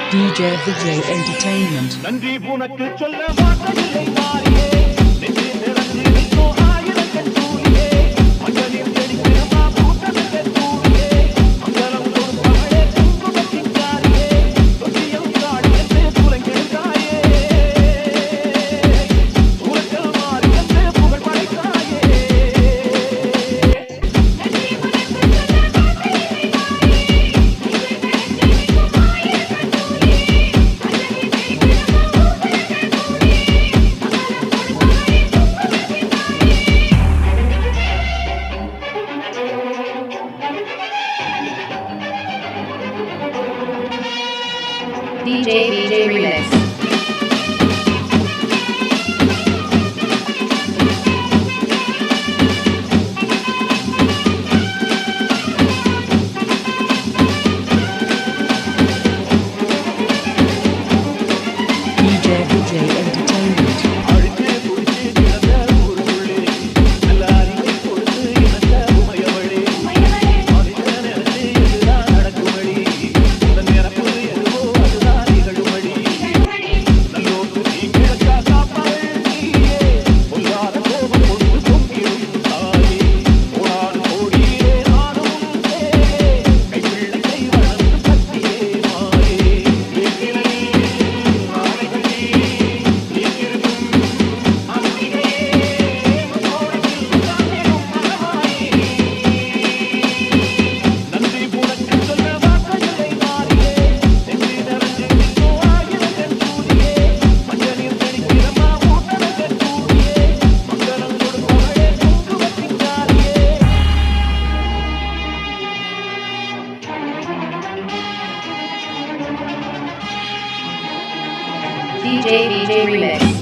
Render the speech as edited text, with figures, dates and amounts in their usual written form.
DJ Vijay Entertainment. நன்றி உனக்கு சொல்ல வார்த்தையில்லை மாறியே நெஞ்சே நிறந்து நிற்கோ ஆயிரக்கண் சூரியே மஞ்சளில் செடிக்கிற பூத்தனக்க தூரியே மங்களம் கொடுப்பவளே குங்குமத்தின் காரியே தொட்டியம் காடி என்று புலங்கெடுத்தாயே சூரத்தில் மாறி என்று புகழ் படைத்தாயே DJ Remix. DJ Vijay Entertainment. அழுத்தே குடிச்சு கிடந்த ஊருக்குள்ளே நல்ல அறிவை கொடுத்து இழந்த உமையவளே மனித நினைச்சு எதுதான் நடக்குமடி உன் நிரப்பு எதுவோ அதுதான் நிகழுமடி நல்லோக்கு நீ கிடக்கா காப்பாள் நீயே பொல்லாத கோபம் கொண்டு பொங்கிடும் தாயே ஓடாது ஓடியே நானும் தேயே கைப்பிள்ளை கை வளர்ந்து பத்தியே மாயே வீட்டிலே நாளைகளே நீ இருக்கும் நன்றி உனக்கு சொல்ல வார்த்தையில்லை மாறியே நெஞ்சு நிறந்து நிற்கோ ஆயிரக்கண் சூரியே மஞ்சளில் செடிக்கிற பூத்தனக்க தூரியே மங்களம் கொடுப்பவளே குங்குமத்தின் காரியே DJ Remix.